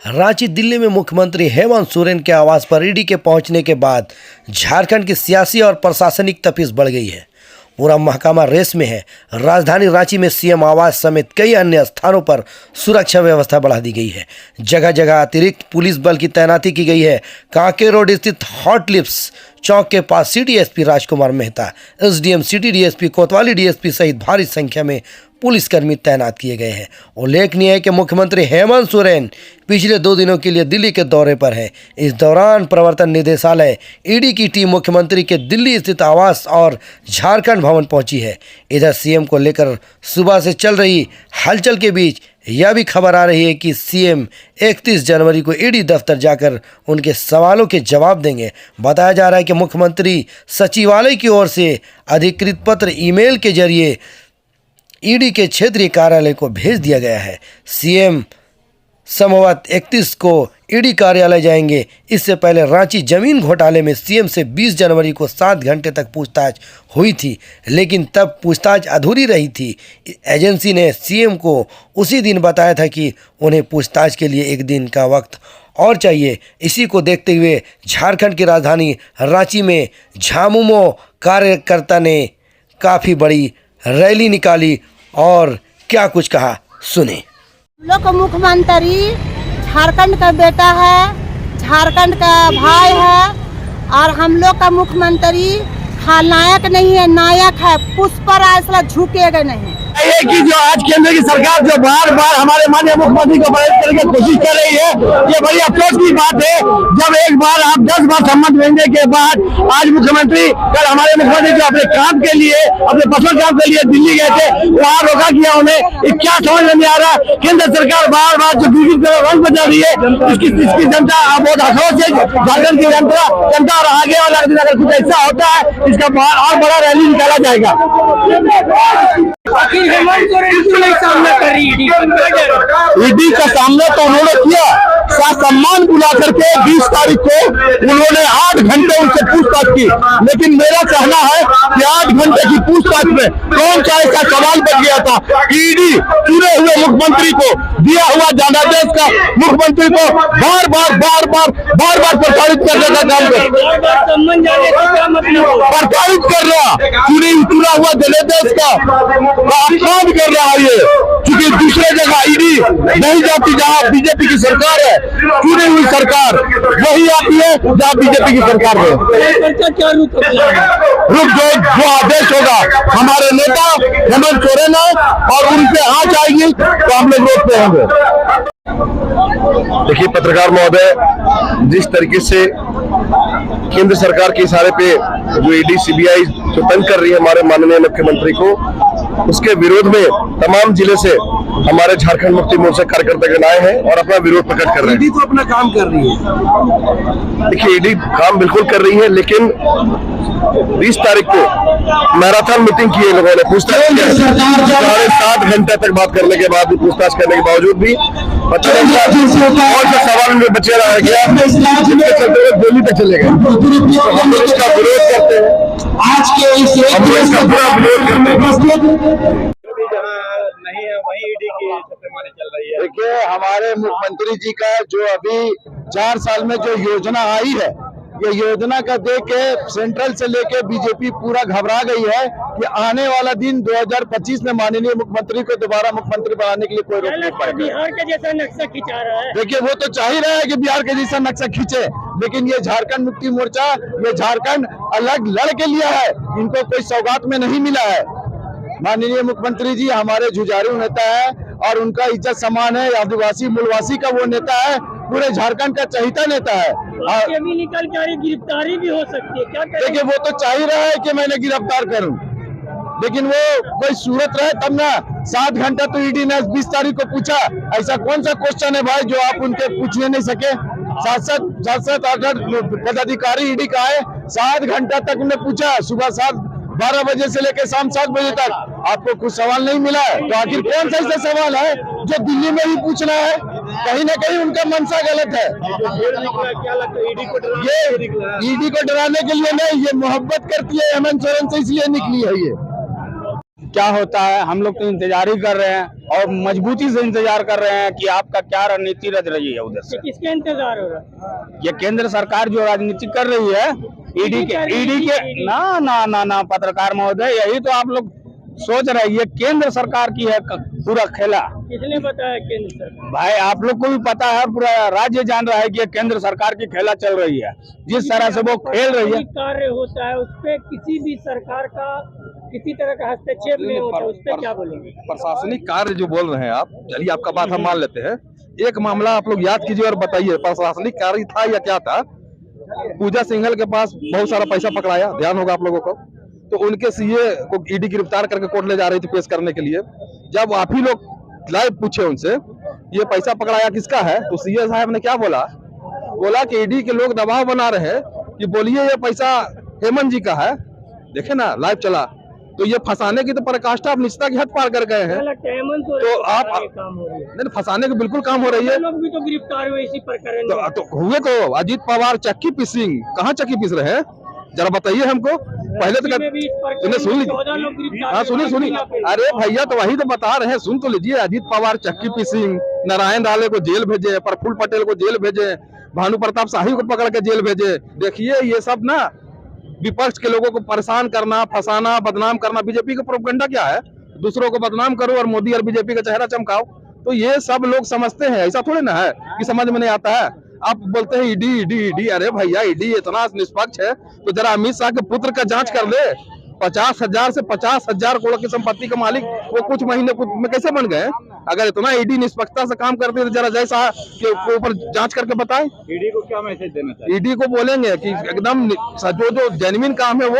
रांची दिल्ली में मुख्यमंत्री हेमंत सोरेन के आवास पर ईडी के पहुंचने के बाद झारखंड की सियासी और प्रशासनिक तपिश बढ़ गई है। पूरा महकमा रेस में है। राजधानी रांची में सीएम आवास समेत कई अन्य स्थानों पर सुरक्षा व्यवस्था बढ़ा दी गई है। जगह जगह अतिरिक्त पुलिस बल की तैनाती की गई है। कांके रोड स्थित हॉट लिप्स चौक के पास सिटी एसपी राजकुमार मेहता, एसडीएम सिटी डीएसपी कोतवाली डीएसपी सहित भारी संख्या में पुलिसकर्मी तैनात किए गए हैं। उल्लेखनीय है कि मुख्यमंत्री हेमंत सोरेन पिछले 2 दिनों के लिए दिल्ली के दौरे पर हैं। इस दौरान प्रवर्तन निदेशालय ईडी की टीम मुख्यमंत्री के दिल्ली स्थित आवास और झारखंड भवन पहुंची है। इधर सीएम को लेकर सुबह से चल रही हलचल के बीच यह भी खबर आ रही है कि सीएम 31 जनवरी को ईडी दफ्तर जाकर उनके सवालों के जवाब देंगे। बताया जा रहा है कि मुख्यमंत्री सचिवालय की ओर से अधिकृत पत्र ईमेल के जरिए ईडी के क्षेत्रीय कार्यालय को भेज दिया गया है। सीएम संभवत 31 को ईडी कार्यालय जाएंगे। इससे पहले रांची जमीन घोटाले में सीएम से 20 जनवरी को 7 घंटे तक पूछताछ हुई थी, लेकिन तब पूछताछ अधूरी रही थी। एजेंसी ने सीएम को उसी दिन बताया था कि उन्हें पूछताछ के लिए 1 दिन का वक्त और चाहिए। इसी को देखते हुए झारखंड की राजधानी रांची में झामुमो कार्यकर्ता ने काफ़ी बड़ी रैली निकाली और क्या कुछ कहा, सुने। लोग का मुख्यमंत्री झारखंड का बेटा है, झारखंड का भाई है और हम लोग का मुख्यमंत्री खलनायक नहीं है, नायक है। पुष्प पर ऐसा झुकेगा नहीं। ये कि जो आज केंद्र की सरकार जो बार बार हमारे माननीय मुख्यमंत्री को परेशान करने की कोशिश कर रही है, ये बड़ी अफसोस की बात है। जब एक बार आप 10 बार सम्मत मिलने के बाद आज मुख्यमंत्री कल हमारे मुख्यमंत्री जो अपने काम के लिए, अपने पर्सनल काम के लिए दिल्ली गए थे, वहाँ रोका किया उन्हें। क्या समझ में नहीं आ रहा। केंद्र सरकार बार बार जो दूसरी तरफ रंग बजा रही है, इसकी जनता बहुत आक्रोश है। झारखंड की जनता और आगे वाला दिन अगर कुछ ऐसा होता है, इसका और बड़ा रैली निकाला जाएगा। सामना कर रही ईडी का सामना तो उन्होंने किया, सम्मान बुला करके 20 तारीख को उन्होंने 8 घंटे उनसे पूछताछ की। लेकिन मेरा कहना है कि 8 घंटे की पूछताछ में कौन सा ऐसा सवाल बन गया था कि ईडी चुने हुए मुख्यमंत्री को दिया हुआ जनादेश का मुख्यमंत्री को बार बार प्रताड़ित करने का काम प्रताड़ित कर रहा, चुना हुआ जनादेश का अपमान कर रहा है। ये क्योंकि दूसरे जगह ईडी नहीं जाती जहाँ बीजेपी की सरकार है, चुनी हुई सरकार वही आती है जहाँ बीजेपी की सरकार है। रुक जो आदेश होगा हमारे नेता हेमंत सोरेन और उनसे आँच आएगी तो हम लोग रोड पे होंगे। देखिए पत्रकार महोदय, जिस तरीके से केंद्र सरकार के इशारे पे जो ईडी सीबीआई जो तंग कर रही है हमारे माननीय मुख्यमंत्री को, उसके विरोध में तमाम जिले से हमारे झारखंड मुक्ति मोर्चा कार्यकर्ता आए हैं और अपना विरोध प्रकट कर रहे हैं। ईडी तो अपना काम कर रही है। देखिए ईडी काम बिल्कुल कर रही है, लेकिन 20 तारीख को मैराथन मीटिंग की है लोगों ने, पूछताछ किया। 7 घंटे तक बात करने के बाद भी, पूछताछ करने के बावजूद भी पता नहीं कौन सा सवाल में बचे रह गया, जिसके चलते हुए दिल्ली तक चले गए। तो हम लोग इसका विरोध करते हैं, आज के हम लोग इसका पूरा विरोध करते हैं। नहीं है, वही ईडी की छापेमारी चल रही है। देखिए हमारे मुख्यमंत्री जी का जो अभी 4 साल में जो योजना आई है, ये योजना का देख के सेंट्रल से लेके बीजेपी पूरा घबरा गई है कि आने वाला दिन 2025 में माननीय मुख्यमंत्री को दोबारा मुख्यमंत्री बनाने के लिए कोई रोक नहीं पाएगा। बिहार के जैसा नक्शा खिंचा रहा है। देखिए वो तो चाह ही रहा है कि बिहार के जैसा नक्शा खींचे, लेकिन ये झारखंड मुक्ति मोर्चा, ये झारखंड अलग लड़ के लिया है, इनको कोई सौगात में नहीं मिला है। माननीय मुख्यमंत्री जी हमारे जुझारू नेता है और उनका इज्जत सम्मान है। आदिवासी मूलवासी का वो नेता है, पूरे झारखंड का चहीता नेता है। निकल के गिरफ्तारी भी हो सकती है, क्या करें? देखिए वो तो चाह ही रहा है कि मैंने गिरफ्तार करूं, लेकिन वो कोई सूरत रहे तब ना। 7 घंटा तो ईडी ने 20 तारीख को पूछा, ऐसा कौन सा क्वेश्चन है भाई जो आप उनके पूछने नहीं सके? 7-7 8 पदाधिकारी ईडी का है, 7 घंटा तक उन्हें पूछा, सुबह 12 बजे से लेकर शाम 7 बजे तक आपको कुछ सवाल नहीं मिला है। तो आखिर कौन सा ऐसा सवाल है जो दिल्ली में ही पूछना है? कहीं ना कहीं उनका मंशा गलत है। क्या लगता है ये ईडी को डराने के लिए नहीं, ये मोहब्बत करती है हेमंत सोरेन से, इसलिए निकली है ये। क्या होता है, हम लोग तो इंतजार ही कर रहे हैं और मजबूती से इंतजार कर रहे हैं कि आपका क्या रणनीति रच रही है उधर से। किसके इंतजार हो रहा है? ये केंद्र सरकार जो राजनीति कर रही है ईडी के ना ना ना ना पत्रकार महोदय, यही तो आप लोग सोच रहे हैं, ये केंद्र सरकार की है पूरा खेला। किसने बताया केंद्र सरकार? भाई आप लोग को भी पता है और पूरा राज्य जान रहा है कि ये केंद्र सरकार की खेला चल रही है, जिस तरह से वो खेल रही है। कार्य होता है उस पे किसी भी सरकार का किसी तरह का हस्तक्षेप नहीं होता, उस पे क्या बोलेंगे? प्रशासनिक कार्य जो बोल रहे हैं आप, चलिए आपका बात हम मान लेते हैं। एक मामला आप लोग याद कीजिए और बताइए, प्रशासनिक कार्य था या क्या था? पूजा सिंघल के पास बहुत सारा पैसा पकड़ाया, ध्यान होगा आप लोगों को। तो उनके सीए को ईडी गिरफ्तार करके कोर्ट ले जा रही थी पेश करने के लिए। जब आप ही लोग लाइव पूछे उनसे ये पैसा पकड़ाया किसका है, तो सीए साहब ने क्या बोला कि ईडी के लोग दबाव बना रहे हैं कि बोलिए ये पैसा हेमंत जी का है। देखे ना लाइव चला, तो ये फंसाने की तो पराकाष्ठा आप निश्चिता की हद पार कर गए हैं। तो आप नहीं, फंसाने की बिल्कुल काम हो रही है। लोग भी तो गिरफ्तार हुए इसी प्रकरण तो हुए तो अजीत पवार चक्की पीसिंग, कहाँ चक्की पीस रहे हैं जरा बताइए हमको। पहले तो सुन लीजिए, हाँ सुनिए, अरे भैया तो वही तो बता रहे हैं, सुन तो लीजिए। अजीत पवार चक्की पीसिंग, नारायण राले को जेल भेजे, प्रफुल्ल पटेल को जेल भेजे, भानु प्रताप शाही को पकड़ के जेल भेजे। देखिए ये सब ना विपक्ष के लोगों को परेशान करना, फंसाना, बदनाम करना। बीजेपी का प्रोपेगेंडा क्या है? दूसरों को बदनाम करो और मोदी और बीजेपी का चेहरा चमकाओ। तो ये सब लोग समझते हैं, ऐसा थोड़ी ना है कि समझ में नहीं आता है। आप बोलते हैं ईडी, अरे भैया ईडी इतना निष्पक्ष है तो जरा अमित शाह के पुत्र का जांच कर ले। 50,000 से 50,000 करोड़ की संपत्ति का मालिक वो कुछ महीने में कैसे बन गए? अगर इतना ईडी निष्पक्षता से काम करते तो जरा जैसा के ऊपर जांच करके बताएं। ईडी को क्या मैसेज देना चाहिए? ईडी को बोलेंगे कि एकदम जो जेन्युइन काम है वो